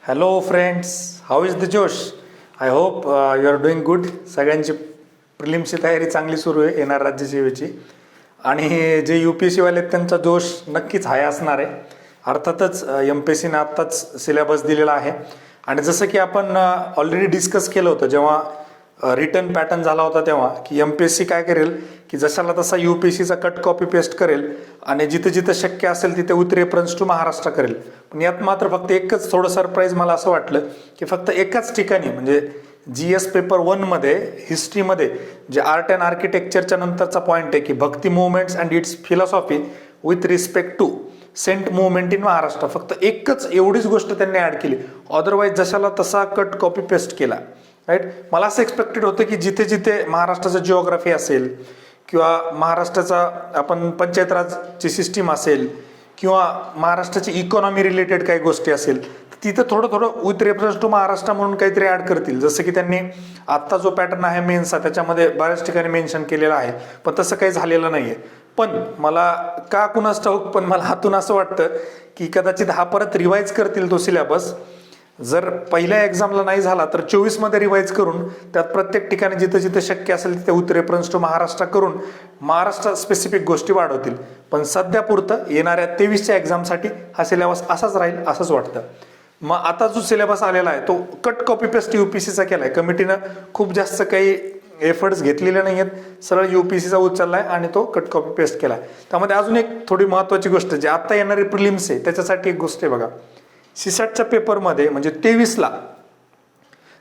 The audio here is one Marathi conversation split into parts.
Hello friends, how is the जोश. I hope you are doing good. सगळ्यांची प्रिलिम्सची तयारी चांगली सुरू आहे येणार राज्यसेवेची. आणि जे यू पी एस सीवाले आहेत त्यांचा जोश नक्कीच हाय असणार आहे. अर्थातच एम पी एस सीनं आत्ताच सिलेबस दिलेला आहे. आणि जसं की आपण ऑलरेडी डिस्कस केलं होतं जेव्हा रिटर्न पॅटर्न झाला होता तेव्हा, की एम पी एस सी काय करेल की जशाला तसा यू पी एस सीचा कट कॉपी पेस्ट करेल आणि जिथं जिथं शक्य असेल तिथे विथ रेफरन्स टू महाराष्ट्र करेल. पण यात मात्र फक्त एकच थोडं सरप्राईज मला असं वाटलं की फक्त एकाच ठिकाणी म्हणजे जी एस पेपर 1मध्ये हिस्ट्रीमध्ये जे आर्ट अँड आर्किटेक्चरच्या नंतरचा पॉईंट आहे की bhakti movements and its philosophy with respect to saint movement in Maharashtra, फक्त एकच एवढीच गोष्ट त्यांनी ॲड केली. अदरवाईज जशाला तसा कट कॉपी पेस्ट केला. राईट. मला असं एक्सपेक्टेड होतं की जिथे जिथे महाराष्ट्राचं जिओग्राफी असेल किंवा महाराष्ट्राचा आपण पंचायत राजची सिस्टीम असेल किंवा महाराष्ट्राची इकॉनॉमी रिलेटेड काही गोष्टी असेल तर तिथं थोडं थोडं विथ रेफरन्स टू महाराष्ट्र म्हणून काहीतरी ॲड करतील. जसं की त्यांनी आत्ता जो पॅटर्न आहे मेन्सचा त्याच्यामध्ये बऱ्याच ठिकाणी मेन्शन केलेलं आहे, पण तसं काही झालेलं नाही आहे. पण मला का कुणास ठाऊक पण मला हातून असं वाटतं की कदाचित हा परत रिवाईज करतील तो सिलेबस. जर पहिल्या एक्झामला नाही झाला तर 24मध्ये रिवाईज करून त्यात प्रत्येक ठिकाणी जिथं जिथं शक्य असेल तिथे विथ रेफरन्स टू महाराष्ट्र करून महाराष्ट्र स्पेसिफिक गोष्टी वाढवतील. पण सध्या पुरतं येणाऱ्या 23च्या एक्झामसाठी हा सिलेबस असाच राहील असंच वाटतं. मग आता जो सिलेबस आलेला आहे तो cut copy paste U P S C केला आहे. कमिटीनं खूप जास्त काही एफर्ट्स घेतलेले नाही आहेत, सरळ यू पी सीचा उचलला आहे आणि तो कट कॉपी पेस्ट केला आहे. त्यामध्ये अजून एक थोडी महत्त्वाची गोष्ट जी आत्ता येणारी प्रिलिम्स आहे त्याच्यासाठी एक गोष्ट आहे बघा. सीसॅटच्या पेपरमध्ये म्हणजे 23ला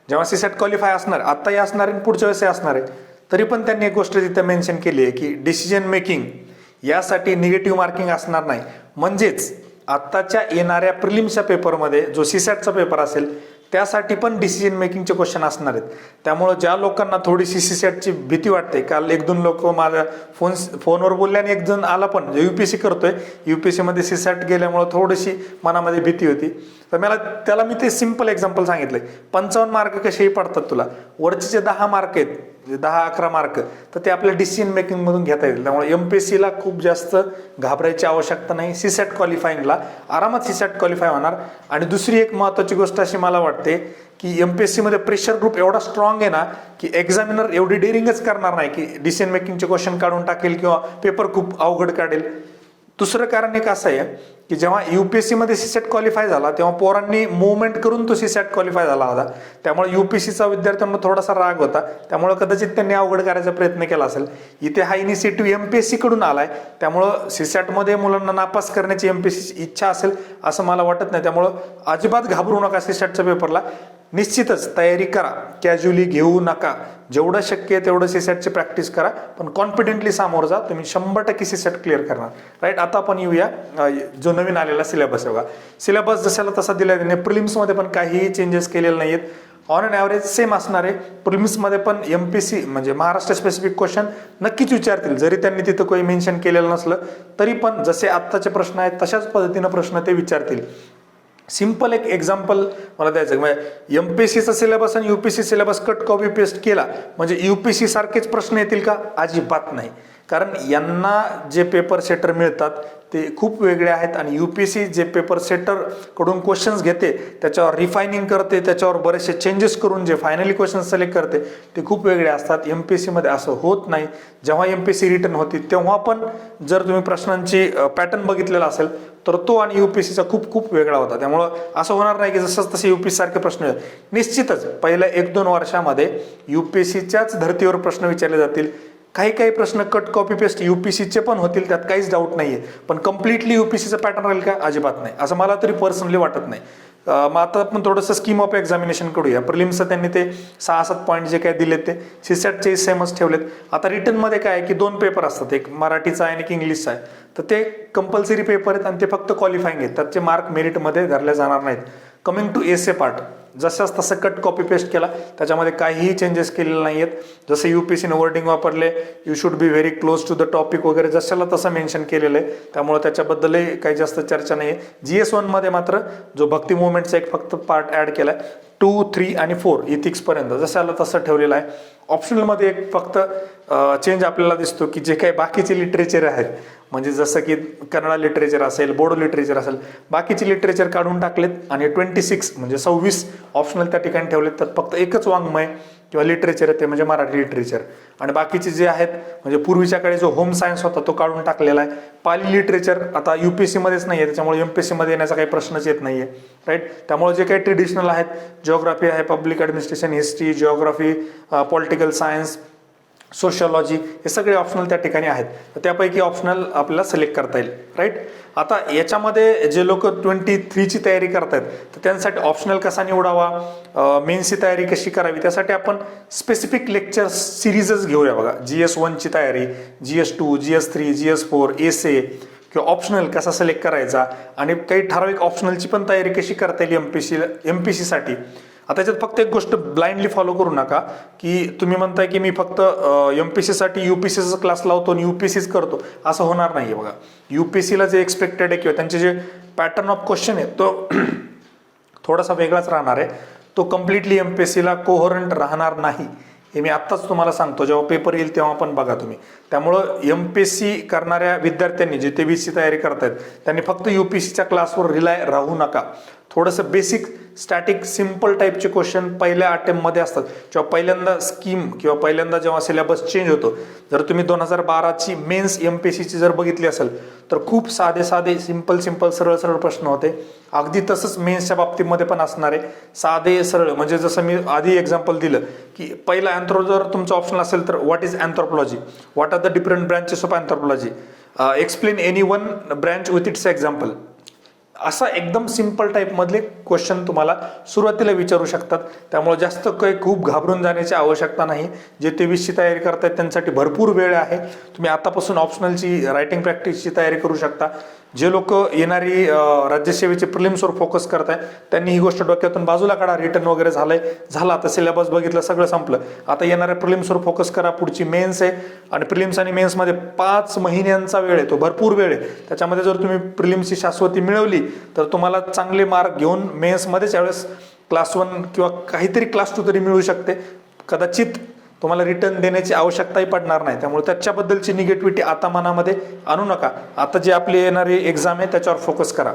जेव्हा सीसॅट क्वालिफाय असणार, आत्ताही असणार आणि पुढच्या वेळेस असणार आहे, तरी पण त्यांनी एक गोष्ट तिथे मेन्शन केली आहे की डिसिजन मेकिंग यासाठी निगेटिव्ह मार्किंग असणार नाही. म्हणजेच आत्ताच्या येणाऱ्या प्रिलिम्सच्या पेपरमध्ये जो सीसॅटचा पेपर असेल त्यासाठी पण डिसिजन मेकिंगचे क्वेश्चन असणार आहेत. त्यामुळं ज्या लोकांना थोडीशी सीसॅटची भीती वाटते, काल 1-2 लोक माझ्या फोनवर बोलले आणि एक जण आला पण जे UPSC करतोय, UPSCमध्ये सीसॅट गेल्यामुळं थोडीशी मनामध्ये भीती होती. तर त्याला मी ते सिम्पल एक्झाम्पल सांगितलंय. 55 मार्क कसेही पडतात तुला, वरचे जे 10 मार्क आहेत 10-11 मार्क तर ते आपल्या डिसिजन मेकिंगमधून घेता येतील. त्यामुळे MPSCला खूप जास्त घाबरायची आवश्यकता नाही. सीसॅट क्वालिफाईंगला आरामात सीसॅट क्वालिफाय होणार. आणि दुसरी एक महत्त्वाची गोष्ट अशी मला वाटते की MPSCमध्ये प्रेशर ग्रुप एवढा स्ट्रॉंग आहे ना की एक्झामिनर एवढी डेअरिंगच करणार नाही की डिसिजन मेकिंगचे क्वेश्चन काढून टाकेल किंवा पेपर खूप अवघड काढेल. दुसरं कारण एक असं आहे की जेव्हा UPSCमध्ये सीसॅट क्वालिफाय झाला तेव्हा पोरांनी मुवमेंट करून तो सीसॅट क्वालिफाय झाला होता. त्यामुळे UPSCचा विद्यार्थ्यांना थोडासा राग होता, त्यामुळे कदाचित त्यांनी अवघड करायचा प्रयत्न केला असेल. इथे हा इनिशिएटिव्ह MPSC कडून आलाय, त्यामुळं सीसॅटमध्ये मुलांना नापास करण्याची MPSCची इच्छा असेल असं मला वाटत नाही. त्यामुळं अजिबात घाबरू नका सीसॅटच्या पेपरला. निश्चितच तयारी करा, कॅज्युअली घेऊ नका. जेवढं शक्य आहे तेवढं सीसॅटची प्रॅक्टिस करा, पण कॉन्फिडेंटली सामोरं जा. तुम्ही 100% सीसॅट क्लिअर करणार. राईट. आता आपण येऊया जो नवीन आलेला सिलेबस आहे बघा. सिलेबस जशाला तसा दिला आहे, प्रिलिम्समध्ये पण काहीही चेंजेस केलेले नाही आहेत. ऑन अँड ॲव्हरेज सेम असणार आहे. प्रिलिम्समध्ये पण MPSC म्हणजे महाराष्ट्र स्पेसिफिक क्वेश्चन नक्कीच विचारतील. जरी त्यांनी तिथं काही मेन्शन केलेलं नसलं तरी पण जसे आत्ताचे प्रश्न आहेत तशाच पद्धतीनं प्रश्न ते विचारतील. सिम्पल एक एक्झाम्पल मला द्यायचं म्हणजे MPSCचा सिलेबस आणि UPSC syllabus cut copy paste केला म्हणजे UPSC सारखेच प्रश्न येतील का? अजिबात नाही. कारण यांना जे पेपर सेटर मिळतात ते खूप वेगळे आहेत आणि UPSC जे पेपर सेटर कडून क्वेश्चन्स घेते त्याच्यावर रिफायनिंग करते, त्याच्यावर बरेचसे चेंजेस करून जे फायनली क्वेश्चन सिलेक्ट करते ते खूप वेगळे असतात. MPSCमध्ये असं होत नाही. जेव्हा MPSC रिटर्न होती तेव्हा पण जर तुम्ही प्रश्नांची पॅटर्न बघितलेला असेल तर तो आणि UPSCचा खूप खूप वेगळा होता. त्यामुळं असं होणार नाही की जसंच तसे UPSC सारखे प्रश्न आहेत. निश्चितच पहिल्या 1-2 वर्षामध्ये UPSCच्याच धर्तीवर प्रश्न विचारले जातील. काही प्रश्न कट कॉपी पेस्ट UPSCचे पण होतील, त्यात काहीच डाऊट नाहीये. पण कम्प्लिटली UPSCचं पॅटर्न राहील का? अजिबात नाही, असं मला तरी पर्सनली वाटत नाही. मग आता आपण थोडंसं स्कीम ऑफ एक्झामिनेशन करूया. प्रिलिम्सचं त्यांनी ते 6-7 पॉईंट जे काय दिलेत ते सीसॅटचे सेमच ठेवलेत. आता रिटर्नमध्ये काय आहे की 2 पेपर असतात, एक मराठीचा आहे आणि एक इंग्लिशचा आहे. तर ते कंपल्सरी पेपर आहेत आणि ते फक्त क्वालिफाईंग आहेत, त्याचे मार्क मेरिटमध्ये धरले जाणार नाहीत. कमिंग टू एसे पार्ट, जशाच तसं कट कॉपी पेस्ट केला, त्याच्यामध्ये काहीही चेंजेस केलेले नाही आहेत. जसं UPSCनं वर्डिंग वापरले you should be very close to the topic वगैरे जशाला तसं मेन्शन केलेलं आहे, त्यामुळे त्याच्याबद्दलही काही जास्त चर्चा नाही आहे. GS1मध्ये मात्र जो भक्ती मुवमेंटचा एक फक्त पार्ट ॲड केला आहे 2, 3 आणि 4 इथिक्सपर्यंत जशाला तसं ठेवलेलं आहे. ऑप्शनलमध्ये एक फक्त चेंज आपल्याला दिसतो की जे काही बाकीचे लिटरेचर आहेत म्हणजे जसं की कन्नडा लिटरेचर असेल, बोडो लिटरेचर असेल, बाकीचे लिटरेचर काढून टाकलेत आणि 26 म्हणजे 26 ऑप्शनल त्या ठिकाणी ठेवलेत. तर फक्त एकच वाङ्मय किंवा लिटरेचर आहे ते म्हणजे मराठी लिटरेचर. आणि बाकीचे जे आहेत म्हणजे पूर्वीच्या काळी जो होम सायन्स होता तो काढून टाकलेला आहे. पाली लिटरेचर आता UPSC मध्येच नाही आहे, त्याच्यामुळे MPSC मध्ये येण्याचा काही प्रश्नच येत नाही आहे, राईट. त्यामुळे जे काही ट्रेडिशनल आहेत, जिओग्राफी आहे, public administration, history, geography, political science, sociology, हे सगळे ऑप्शनल त्या ठिकाणी आहेत. तर त्यापैकी ऑप्शनल आपल्याला सिलेक्ट करता येईल, राईट. आता याच्यामध्ये जे लोक 23ची तयारी करतायत तर त्यांसाठी ऑप्शनल कसा निवडावा, मेन्सची तयारी कशी करावी, त्यासाठी आपण स्पेसिफिक लेक्चर सिरीजच घेऊया बघा. GS1ची तयारी, GS2, GS3, GS4, एसे किंवा ऑप्शनल कसा सिलेक्ट करायचा आणि काही ठराविक ऑप्शनलची पण तयारी कशी करता येईल MPSC साठी. आता त्याच्यात फक्त एक गोष्ट ब्लाइंडली फॉलो करू नका की तुम्ही म्हणताय की मी फक्त MPSC साठी UPSCचा क्लास लावतो आणि UPSCच करतो, असं होणार नाहीये बघा. UPSCला जे एक्सपेक्टेड आहे किंवा त्यांचे जे पॅटर्न ऑफ क्वेश्चन आहे तो थोडासा वेगळाच राहणार आहे. तो कम्प्लिटली MPSCला कोहरंट राहणार नाही, हे मी आत्ताच तुम्हाला सांगतो. जेव्हा पेपर येईल तेव्हा पण बघा तुम्ही. त्यामुळं MPSC करणाऱ्या विद्यार्थ्यांनी जे 23ची तयारी करतायत त्यांनी फक्त UPSCच्या क्लासवर रिलाय राहू नका. थोडंसं बेसिक स्टॅटिक सिम्पल टाईपचे क्वेश्चन पहिल्या अटेम्प्टमध्ये असतात किंवा पहिल्यांदा स्कीम किंवा पहिल्यांदा जेव्हा सिलेबस चेंज होतो. जर तुम्ही 2012ची मेन्स MPSCची जर बघितली असेल तर खूप साधे सिम्पल सरळ प्रश्न होते. अगदी तसंच मेन्सच्या बाबतीमध्ये पण असणार आहे, साधे सरळ. म्हणजे जसं मी आधी एक्झाम्पल दिलं की पहिला जर तुमचं ऑप्शन असेल तर what is anthropology, what are the different branches of anthropology, explain any one branch with its example. असा एकदम सिम्पल टाईपमधले क्वेश्चन तुम्हाला सुरुवातीला विचारू शकतात. त्यामुळे जास्त काही खूप घाबरून जाण्याची आवश्यकता नाही. जे 23ची तयारी करतायत त्यांच्यासाठी भरपूर वेळ आहे. तुम्ही आतापासून ऑप्शनलची रायटिंग प्रॅक्टिसची तयारी करू शकता. जे लोक येणारी राज्यसेवेचे प्रिलिम्सवर फोकस करताय त्यांनी ही गोष्ट डोक्यातून बाजूला काढा. रिटर्न वगैरे झाला आता सिलेबस बघितलं, सगळं संपलं. आता येणाऱ्या प्रिलिम्सवर फोकस करा. पुढची मेन्स आहे आणि प्रिलिम्स आणि मेन्समध्ये 5 महिन्यांचा वेळ आहे, तो भरपूर वेळ आहे. त्याच्यामध्ये जर तुम्ही प्रिलिम्सची शाश्वती मिळवली तर तुम्हाला चांगले मार्क घेऊन मेन्समध्येच यावेळेस क्लास 1 किंवा काहीतरी क्लास 2 तरी मिळू शकते. कदाचित तुम्हाला रिटर्न देण्याची आवश्यकताही पडणार नाही. त्यामुळे त्याच्याबद्दलची निगेटिव्हिटी आता मनामध्ये आणू नका. आता जी आपली येणारी एक्झाम आहे त्याच्यावर फोकस करा.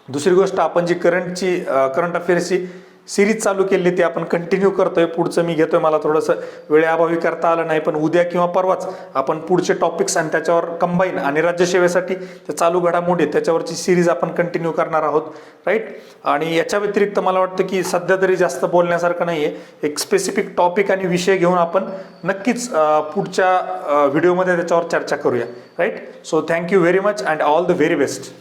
दुसरी गोष्ट, आपण जी करंट अफेअर्सची सिरीज चालू केली ती आपण कंटिन्यू करतोय. पुढचं मी घेतोय, मला थोडंसं वेळेअभावी करता आलं नाही, पण उद्या किंवा परवाच आपण पुढचे टॉपिक्स आणि त्याच्यावर कंबाईन आणि राज्यसेवेसाठी चालू घडामोडी त्याच्यावरची सिरीज आपण कंटिन्यू करणार आहोत, राईट. आणि याच्या व्यतिरिक्त मला वाटतं की सध्या तरी जास्त बोलण्यासारखं नाहीये. एक स्पेसिफिक टॉपिक आणि विषय घेऊन आपण नक्कीच पुढच्या व्हिडिओमध्ये त्याच्यावर चर्चा करूया, right. So thank you very much and all the very best.